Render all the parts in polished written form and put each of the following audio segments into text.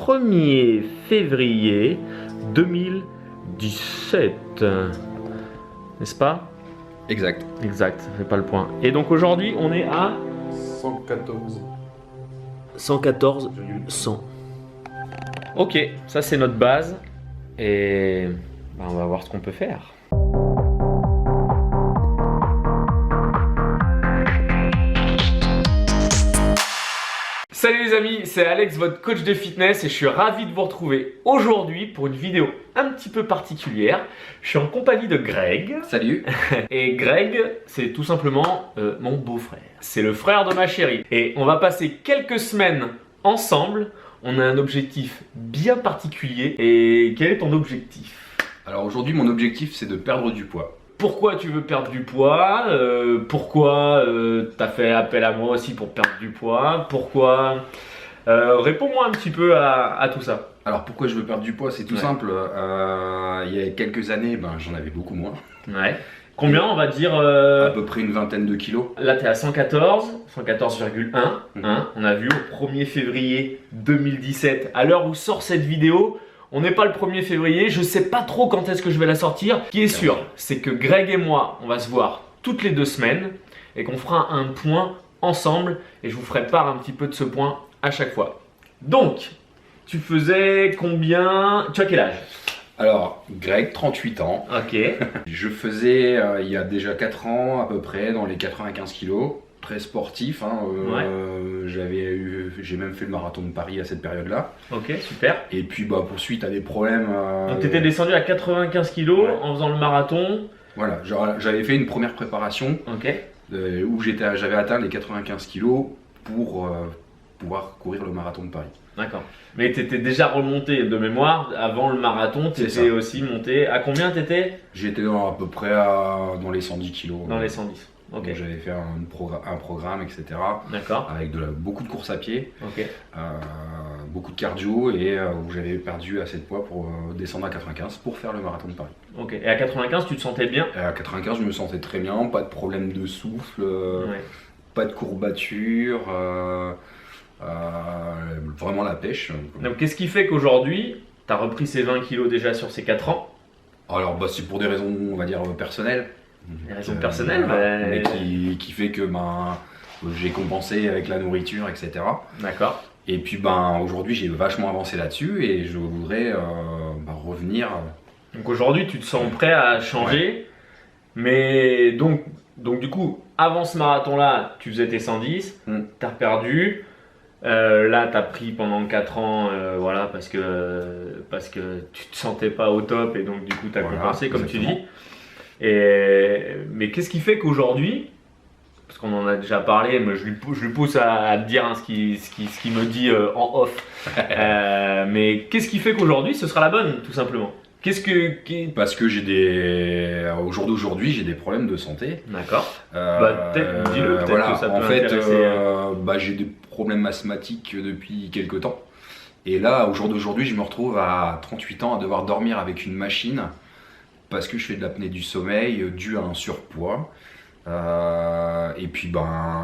1er février 2017. N'est-ce pas? Exact. Exact, ça fait pas le point. Et donc aujourd'hui, on est à 114. 114, 100. Ok, ça c'est notre base. Et on va voir ce qu'on peut faire. Salut les amis, c'est Alex, votre coach de fitness et je suis ravi de vous retrouver aujourd'hui pour une vidéo un petit peu particulière. Je suis en compagnie de Greg. Salut. Et Greg, c'est tout simplement mon beau-frère. C'est le frère de ma chérie. Et on va passer quelques semaines ensemble. On a un objectif bien particulier. Et quel est ton objectif? Alors aujourd'hui, mon objectif, c'est de perdre du poids. Pourquoi tu veux perdre du poids? Pourquoi tu as fait appel à moi aussi pour perdre du poids? Pourquoi? Réponds-moi un petit peu à tout ça. Alors pourquoi je veux perdre du poids? C'est tout simple. Il y a quelques années, j'en avais beaucoup moins. Ouais. Combien on va dire À peu près une vingtaine de kilos. Là, tu es à 114, 114,1. On a vu au 1er février 2017. À l'heure où sort cette vidéo, on n'est pas le 1er février. Je ne sais pas trop quand est-ce que je vais la sortir. Ce qui est sûr, c'est que Greg et moi, on va se voir toutes les 2 semaines et qu'on fera un point ensemble. Et je vous ferai part un petit peu de ce point à chaque fois. Donc, tu faisais combien? Tu as quel âge? Alors, Greg, 38 ans. Ok. Je faisais, il y a déjà 4 ans à peu près, dans les 95 kilos. Très sportif. J'ai même fait le marathon de Paris à cette période-là. Ok, super. Et puis, pour suite à des problèmes. Donc, tu étais descendu à 95 kilos en faisant le marathon. Voilà, j'avais fait une première préparation où j'avais atteint les 95 kilos pour pouvoir courir le marathon de Paris. D'accord. Mais tu étais déjà remonté de mémoire avant le marathon, tu étais aussi monté. À combien tu étais? J'étais à peu près dans les 110 kilos. Dans les 110. Ok. J'avais fait un programme, etc. D'accord. Avec beaucoup de courses à pied, ok. beaucoup de cardio et où j'avais perdu assez de poids pour descendre à 95 pour faire le marathon de Paris. Ok. Et à 95, tu te sentais bien? Et à 95, je me sentais très bien, pas de problème de souffle, pas de courbature. Vraiment la pêche. Donc qu'est-ce qui fait qu'aujourd'hui, tu as repris ces 20 kilos déjà sur ces 4 ans? Alors c'est pour des raisons, on va dire, personnelles. Des raisons personnelles, voilà, mais qui fait que j'ai compensé avec la nourriture, etc. D'accord. Et puis aujourd'hui j'ai vachement avancé là-dessus et je voudrais revenir. Donc aujourd'hui tu te sens prêt à changer, mais donc du coup avant ce marathon-là tu faisais tes 110, tu as perdu. Là, tu as pris pendant 4 ans, voilà, parce que tu te sentais pas au top et donc du coup, tu as compensé, comme tu dis. Mais qu'est-ce qui fait qu'aujourd'hui, parce qu'on en a déjà parlé, mais je lui pousse à te dire ce qu'il me dit en off. Mais qu'est-ce qui fait qu'aujourd'hui, ce sera la bonne, tout simplement? Parce que au jour d'aujourd'hui, j'ai des problèmes de santé. D'accord. Peut-être, dis-le, peut-être voilà, que ça peut en fait, intéresser. J'ai des problèmes asthmatiques depuis quelques temps. Et là, au jour d'aujourd'hui, je me retrouve à 38 ans à devoir dormir avec une machine parce que je fais de l'apnée du sommeil dû à un surpoids. Et puis,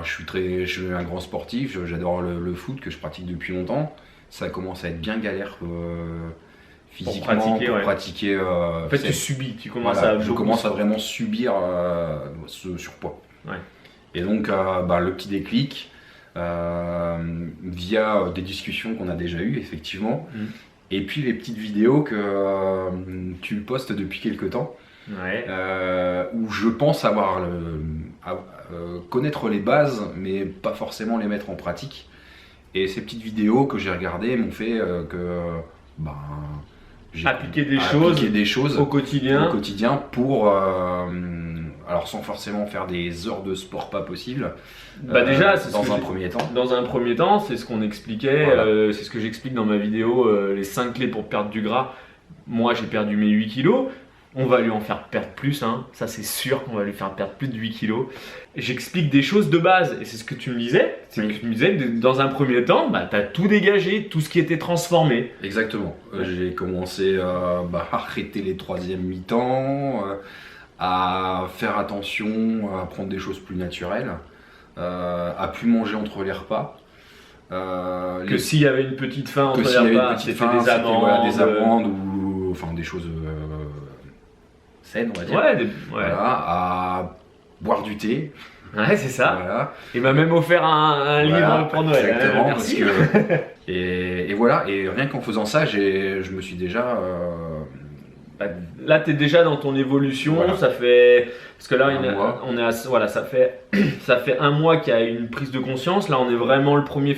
je suis un grand sportif, j'adore le foot que je pratique depuis longtemps. Ça commence à être bien galère. Physiquement, pour pratiquer. En fait, tu subis, tu commences je commence à vraiment subir ce surpoids. Ouais. Et donc, le petit déclic, via des discussions qu'on a déjà eues, effectivement, et puis les petites vidéos que tu postes depuis quelques temps, où je pense connaître les bases, mais pas forcément les mettre en pratique. Et ces petites vidéos que j'ai regardées m'ont fait j'ai appliquer des choses au quotidien pour alors sans forcément faire des heures de sport pas possible. Déjà c'est dans un premier temps. Dans un premier temps, c'est ce qu'on expliquait, c'est ce que j'explique dans ma vidéo, les 5 clés pour perdre du gras. Moi j'ai perdu mes 8 kilos. On va lui en faire perdre plus, ça c'est sûr qu'on va lui faire perdre plus de 8 kilos. J'explique des choses de base et c'est ce que tu me disais. C'est que tu me disais que dans un premier temps, tu as tout dégagé, tout ce qui était transformé. Exactement. J'ai commencé à arrêter les 3e mi-temps, à faire attention, à prendre des choses plus naturelles, à plus manger entre les repas. Que s'il y avait une petite faim entre s'il y avait les une repas, petite c'était faim, des c'était, amandes. voilà, des amandes ou enfin des choses saines, on va dire. Ouais, Voilà, à boire du thé. ouais c'est ça. Voilà. Il m'a même offert un Voilà, livre pour Noël. exactement, Merci. parce que- et voilà, et rien qu'en faisant ça, je me suis déjà. Bah, là, tu es déjà dans ton évolution. Voilà. Ça fait. Parce que là, Un mois. on est à, voilà, ça fait un mois qu'il y a une prise de conscience. Là, on est vraiment le 1er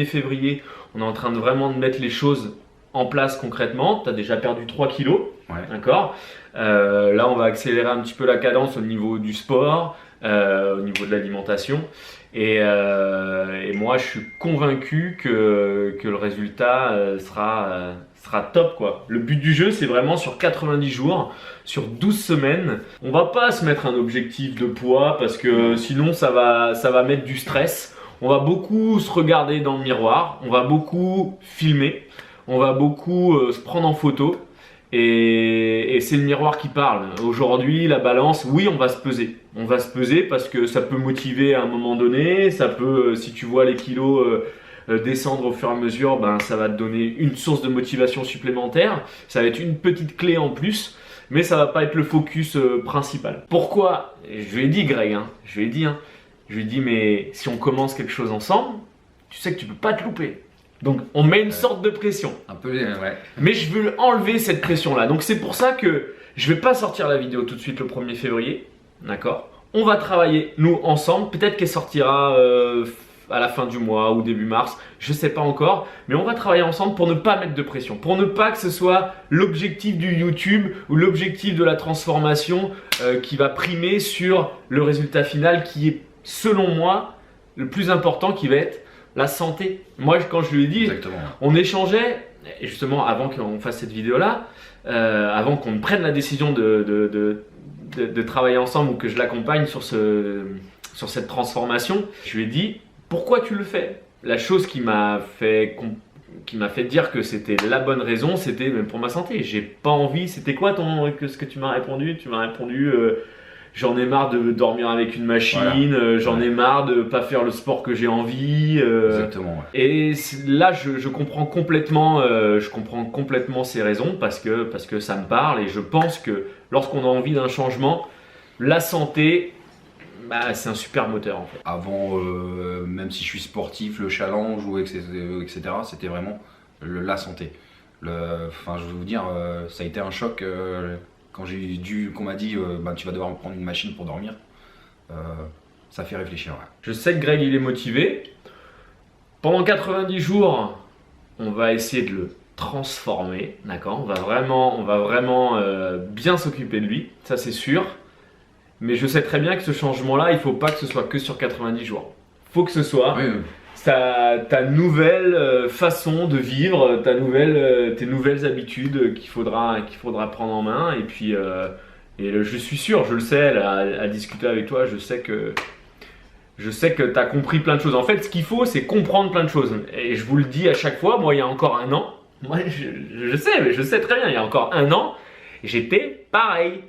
février. On est en train de vraiment de mettre les choses en place concrètement. Tu as déjà perdu 3 kilos. Ouais. D'accord. Là, on va accélérer un petit peu la cadence au niveau du sport, au niveau de l'alimentation. Et moi, je suis convaincu que le résultat sera top, quoi. Le but du jeu, c'est vraiment sur 90 jours, sur 12 semaines. On va pas se mettre un objectif de poids parce que sinon, ça va mettre du stress. On va beaucoup se regarder dans le miroir, on va beaucoup filmer, on va beaucoup se prendre en photo. Et c'est le miroir qui parle. Aujourd'hui, la balance, oui, on va se peser. On va se peser parce que ça peut motiver à un moment donné. Ça peut, si tu vois les kilos descendre au fur et à mesure, ben, ça va te donner une source de motivation supplémentaire. Ça va être une petite clé en plus, mais ça va pas être le focus principal. Pourquoi? Je lui ai dit, Greg, hein, je lui ai dit, mais si on commence quelque chose ensemble, tu sais que tu peux pas te louper. Donc on met une sorte de pression. Un peu, ouais. Mais je veux enlever cette pression-là. Donc c'est pour ça que je vais pas sortir la vidéo tout de suite le 1er février. D'accord? On va travailler, nous, ensemble. Peut-être qu'elle sortira à la fin du mois ou début mars. Je sais pas encore. Mais on va travailler ensemble pour ne pas mettre de pression. Pour ne pas que ce soit l'objectif du YouTube ou l'objectif de la transformation qui va primer sur le résultat final qui est, selon moi, le plus important, qui va être la santé. Moi, quand je lui ai dit, Exactement. on échangeait, et justement avant qu'on fasse cette vidéo-là, avant qu'on prenne la décision de travailler ensemble ou que je l'accompagne sur cette transformation, je lui ai dit, pourquoi tu le fais? La chose qui m'a fait dire que c'était la bonne raison, c'était même pour ma santé. J'ai pas envie. C'était quoi ce que tu m'as répondu? Tu m'as répondu j'en ai marre de dormir avec une machine, Voilà. j'en ai marre de pas faire le sport que j'ai envie. Exactement. Ouais. Et là, je comprends complètement, ces raisons parce que ça me parle et je pense que lorsqu'on a envie d'un changement, la santé, bah, c'est un super moteur en fait. Avant, même si je suis sportif, le challenge ou etc., c'était vraiment la santé. Enfin, je vais vous dire, ça a été un choc quand qu'on m'a dit, bah, tu vas devoir prendre une machine pour dormir. Ça fait réfléchir. Ouais. Je sais que Greg il est motivé. Pendant 90 jours, on va essayer de le transformer, d'accord? On va vraiment bien s'occuper de lui, ça c'est sûr. Mais je sais très bien que ce changement-là, il ne faut pas que ce soit que sur 90 jours. Il faut que ce soit ta nouvelle façon de vivre, tes nouvelles habitudes qu'il faudra prendre en main. Et puis, je suis sûr, je le sais, à discuter avec toi, je sais que tu as compris plein de choses. En fait, ce qu'il faut, c'est comprendre plein de choses. Et je vous le dis à chaque fois, moi, il y a encore un an, moi, je sais très bien, il y a encore un an, j'étais pareil.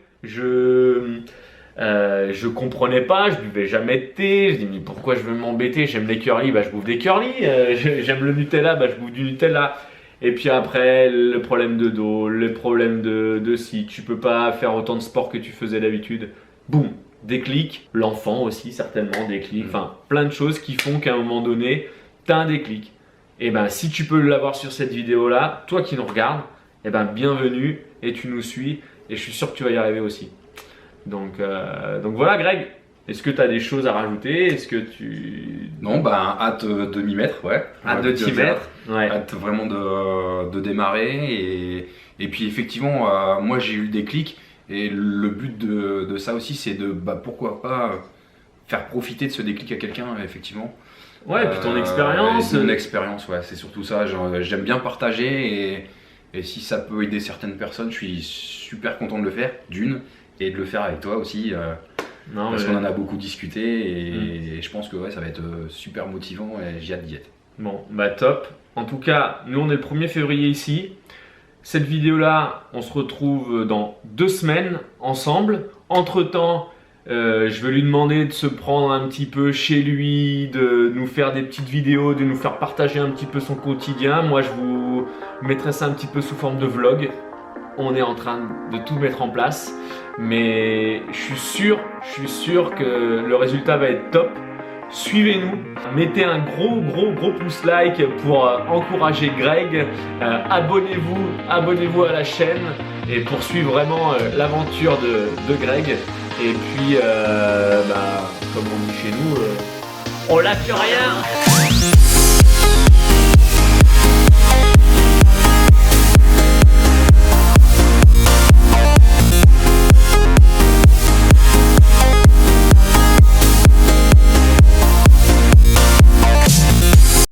Je comprenais pas, je buvais jamais de thé, je dis mais pourquoi je veux m'embêter, j'aime les curly, bah je bouffe des curly, j'aime le Nutella, bah je bouffe du Nutella. Et puis après, le problème de dos, le problème de si tu peux pas faire autant de sport que tu faisais d'habitude, boum, déclic, l'enfant aussi certainement, déclic, enfin plein de choses qui font qu'à un moment donné, tu as un déclic. Et ben si tu peux l'avoir sur cette vidéo là, toi qui nous regardes, et ben bienvenue et tu nous suis et je suis sûr que tu vas y arriver aussi. Donc voilà Greg, est-ce que tu as des choses à rajouter? Est-ce que tu... Non, bah hâte de m'y mettre, ouais. Hâte de t'y mettre, ouais. Hâte vraiment de démarrer et puis effectivement, moi j'ai eu le déclic et le but de ça aussi c'est de, bah, pourquoi pas faire profiter de ce déclic à quelqu'un effectivement. Ouais, et puis ton expérience. Mon expérience, ouais, c'est surtout ça, j'aime bien partager et si ça peut aider certaines personnes, je suis super content de le faire, et de le faire avec toi aussi, parce qu'on en a beaucoup discuté et je pense que ouais, ça va être super motivant et j'ai hâte d'y être. Bon, bah top. En tout cas, nous on est le 1er février ici. Cette vidéo là, on se retrouve dans 2 semaines ensemble. Entre temps, Je vais lui demander de se prendre un petit peu chez lui, de nous faire des petites vidéos, de nous faire partager un petit peu son quotidien. Moi, je vous mettrai ça un petit peu sous forme de vlog. On est en train de tout mettre en place, mais je suis sûr que le résultat va être top. Suivez-nous, mettez un gros pouce like pour encourager Greg. Abonnez-vous à la chaîne et pour suivre vraiment l'aventure de Greg. Et puis, comme on dit chez nous, on lâche rien.